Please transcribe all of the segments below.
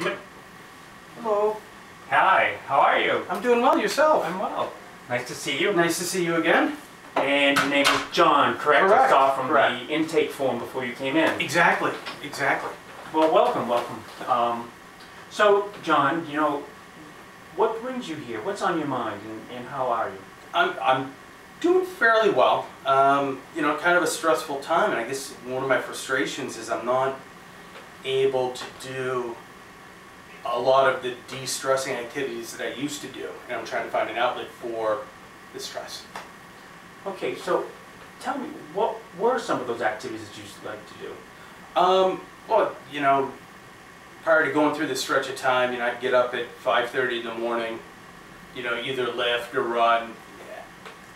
Hello. Hi, how are you? I'm doing well. Yourself? I'm well. Nice to see you. Nice to see you again. And your name is John, correct? Correct. I saw from Correct. the intake form before you came in. Exactly. Exactly. Well, welcome, welcome. So, John, what brings you here? What's on your mind, and how are you? I'm doing fairly well. Kind of a stressful time, and I guess one of my frustrations is I'm not able to do a lot of the de-stressing activities that I used to do, and I'm trying to find an outlet for the stress. Okay, so tell me, what were some of those activities that you like to do? Well, prior to going through this stretch of time, I'd get up at 5:30 in the morning, either lift or run,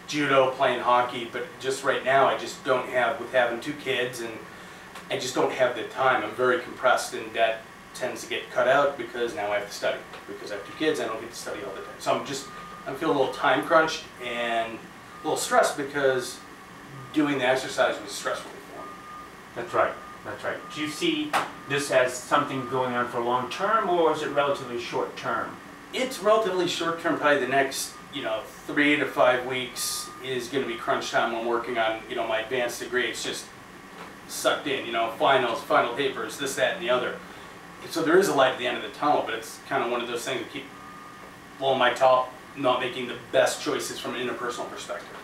judo, playing hockey, but just right now I just don't have, with having 2 kids, and I just don't have the time. I'm very compressed, and that tends to get cut out because now I have to study. Because I have 2 kids, I don't get to study all the time. So I'm feeling a little time crunched and a little stressed because doing the exercise was stressful for me. That's right, that's right. Do you see this as something going on for long term, or is it relatively short term? It's relatively short term. Probably the next 3 to 5 weeks is going to be crunch time when I'm working on my advanced degree. It's just sucked in, finals, final papers, this, that, and the other. So there is a light at the end of the tunnel, but it's kind of one of those things that keep blowing my top, not making the best choices from an interpersonal perspective.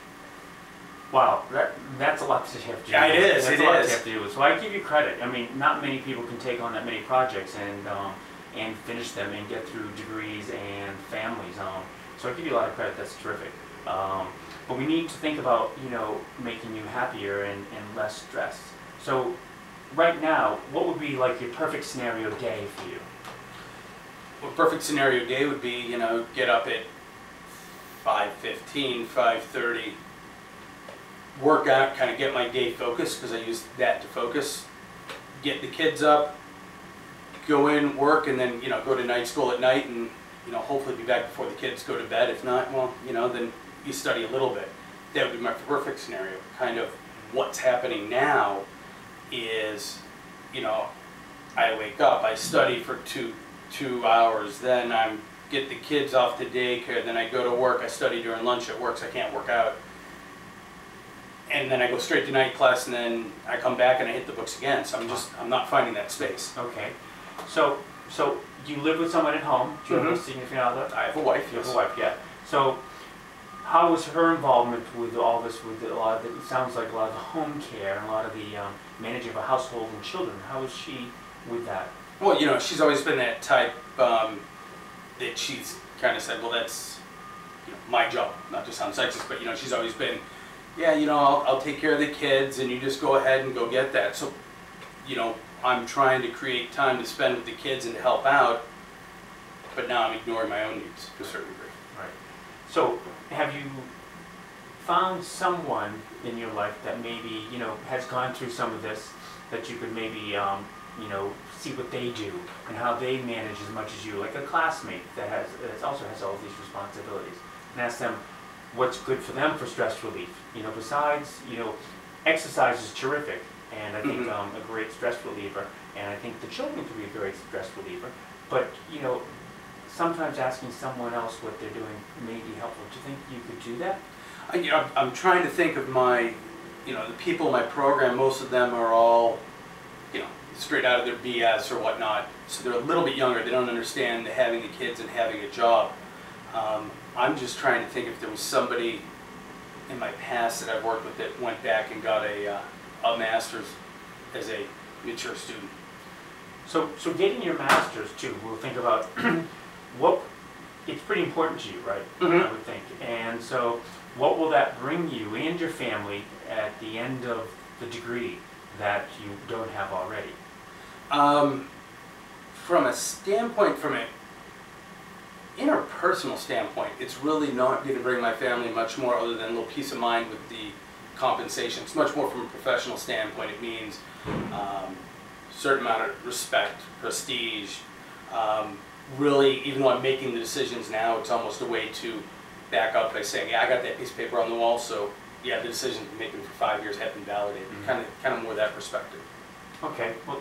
Wow, that's a lot to have to do. Yeah, it is. That's a lot to have to do. So I give you credit. I mean, not many people can take on that many projects and finish them and get through degrees and families. So I give you a lot of credit. That's terrific. But we need to think about making you happier and less stressed. So right now, what would be like your perfect scenario day for you? Well, perfect scenario day would be get up at 5:15, 5:30. Work out, kind of get my day focused because I use that to focus. Get the kids up, go in, work, and then go to night school at night, and hopefully be back before the kids go to bed. If not, well, then you study a little bit. That would be my perfect scenario. Kind of what's happening now is, I wake up, I study for two hours, then I get the kids off to daycare, then I go to work, I study during lunch at work so I can't work out. And then I go straight to night class, and then I come back and I hit the books again. So I'm not finding that space. Okay. So you live with someone at home? Do you have a significant other? I have a wife. You have a wife, yeah. So how was her involvement with all this, with a lot of it sounds like a lot of the home care and a lot of the managing of a household and children? How is she with that? Well, she's always been that type that she's kind of said, well, that's my job. Not to sound sexist, but she's always been, yeah, I'll take care of the kids, and you just go ahead and go get that. So, I'm trying to create time to spend with the kids and to help out, but now I'm ignoring my own needs to a certain degree. Right. So, have you found someone in your life that maybe, has gone through some of this, that you could maybe, see what they do and how they manage as much as you, like a classmate that also has all these responsibilities, and ask them what's good for them for stress relief? Besides, exercise is terrific, and I think a great stress reliever, and I think the children can be a great stress reliever, but, sometimes asking someone else what they're doing may be helpful. Do you think you could do that? I'm trying to think of my, the people in my program. Most of them are all, straight out of their BS or whatnot. So they're a little bit younger. They don't understand having the kids and having a job. I'm just trying to think if there was somebody in my past that I've worked with that went back and got a master's as a mature student. So getting your master's too, we'll think about it's pretty important to you, right? I would think. And so what will that bring you and your family at the end of the degree that you don't have already? From a standpoint, from an interpersonal standpoint, it's really not going to bring my family much more other than a little peace of mind with the compensation. It's much more from a professional standpoint. It means certain amount of respect, prestige. Really, even though I'm making the decisions now, it's almost a way to back up by saying, yeah, I got that piece of paper on the wall, so yeah, the decisions I've been making for 5 years have been validated. Kind of more that perspective. Okay, well,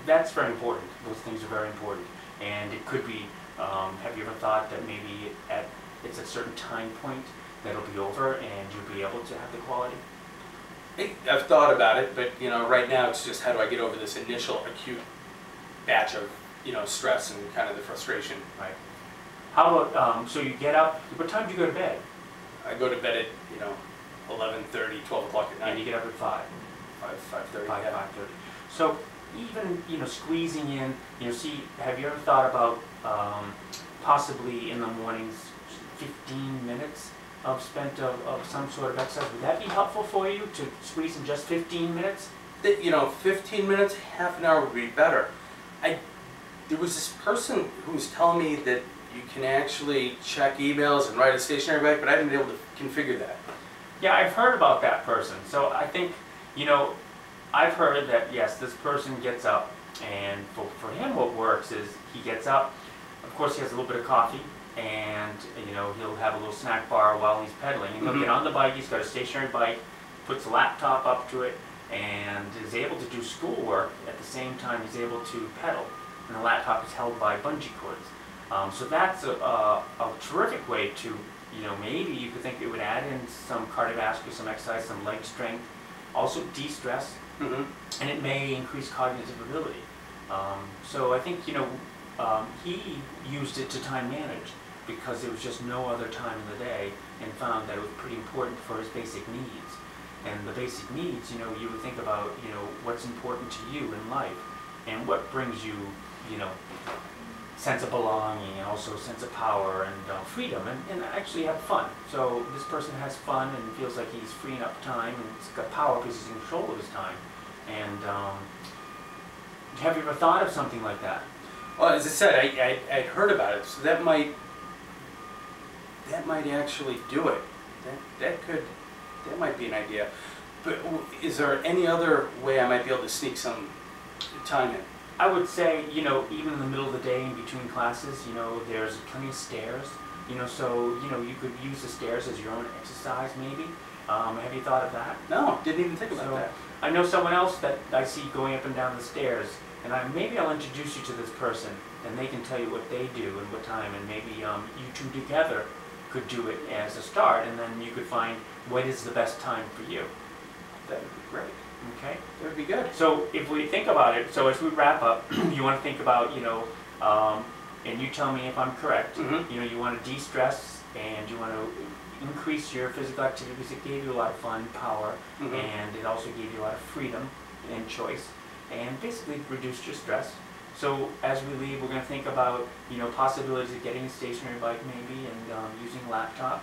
that's very important. Those things are very important. And it could be, have you ever thought that maybe it's a certain time point that'll be over and you'll be able to have the quality? I've thought about it, but right now it's just how do I get over this initial acute batch of stress and kind of the frustration. Right. How about, so you get up, what time do you go to bed? I go to bed at 11:30, 12 o'clock at And you night. get up at 5? 5:30. 5, Yeah. 5:30. So even, squeezing in, have you ever thought about possibly in the mornings 15 minutes of some sort of exercise? Would that be helpful for you to squeeze in just 15 minutes? 15 minutes, half an hour would be better. There was this person who was telling me that you can actually check emails and ride a stationary bike, but I haven't been able to configure that. Yeah, I've heard about that person. So I think, I've heard that, yes, this person gets up, and for him what works is he gets up, of course he has a little bit of coffee, and he'll have a little snack bar while he's pedaling, and he'll get on the bike. He's got a stationary bike, puts a laptop up to it, and is able to do schoolwork at the same time he's able to pedal, and the laptop is held by bungee cords. So that's a terrific way to, maybe you could think it would add in some cardiovascular, some exercise, some leg strength, also de-stress, and it may increase cognitive ability. So I think, he used it to time manage because there was just no other time in the day, and found that it was pretty important for his basic needs. And the basic needs, you would think about, what's important to you in life, and what brings you, sense of belonging, and also a sense of power and freedom, and actually have fun. So this person has fun and feels like he's freeing up time, and he's got power because he's in control of his time. And have you ever thought of something like that? Well, as I said, I'd heard about it, so that might actually do it. That might be an idea. But is there any other way I might be able to sneak some time in? I would say, even in the middle of the day in between classes, there's plenty of stairs, so, you could use the stairs as your own exercise maybe. Have you thought of that? No, didn't even think about that. I know someone else that I see going up and down the stairs, and maybe I'll introduce you to this person, and they can tell you what they do and what time, and maybe you two together could do it as a start, and then you could find what is the best time for you. That would be great. Okay? That would be good. So if we think about it, so as we wrap up, you want to think about, and you tell me if I'm correct, you want to de-stress, and you want to increase your physical activity because it gave you a lot of fun, power, and it also gave you a lot of freedom and choice, and basically reduced your stress. So as we leave, we're going to think about, possibilities of getting a stationary bike maybe, and using a laptop,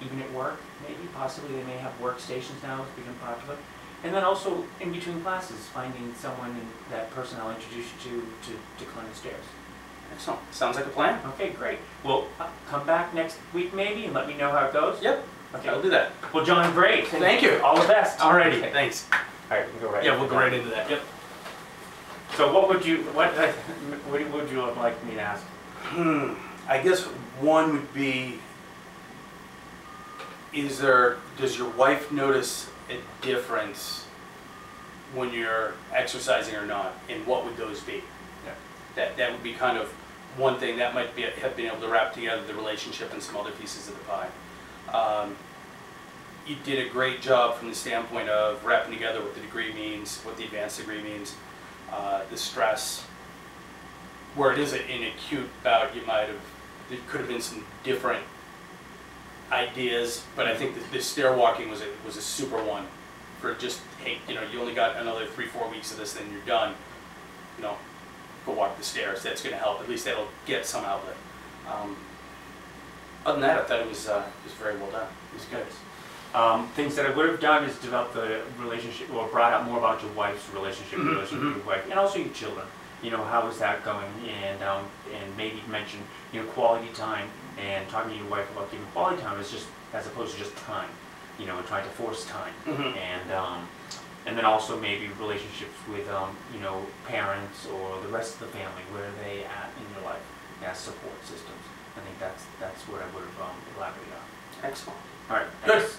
even at work maybe, possibly they may have workstations now, it's become popular. And then also in between classes, finding someone, that person I'll introduce you to climb the stairs. Excellent. Sounds like a plan. Okay, great. Well, come back next week maybe and let me know how it goes. Yep. Okay. I'll do that. Well, John, great. Thank you. All the best. Alrighty. Thanks. All right, we'll go right. Yeah, we'll go right into that. Yep. So what would you like me to ask? I guess one would be, does your wife notice a difference when you're exercising or not, and what would those be? Yeah. That would be kind of one thing that might have been able to wrap together the relationship and some other pieces of the pie. You did a great job from the standpoint of wrapping together what the degree means, what the advanced degree means, the stress. Where it is an acute bout, there could have been some different ideas, but I think the stair walking was a super one for just, hey, you only got another 3-4 weeks of this, then you're done. Go walk the stairs. That's going to help. At least that'll get some outlet. Other than that, I thought it was very well done. It was good. Things that I would have done is develop the relationship, or brought out more about your wife's relationship, with your wife, and also your children. How is that going? And maybe mention, quality time, and talking to your wife about giving quality time as opposed to just time, and trying to force time. And then also maybe relationships with, parents or the rest of the family. Where are they at in your life as support systems? I think that's what I would have elaborated on. Excellent. All right. Good. Thanks.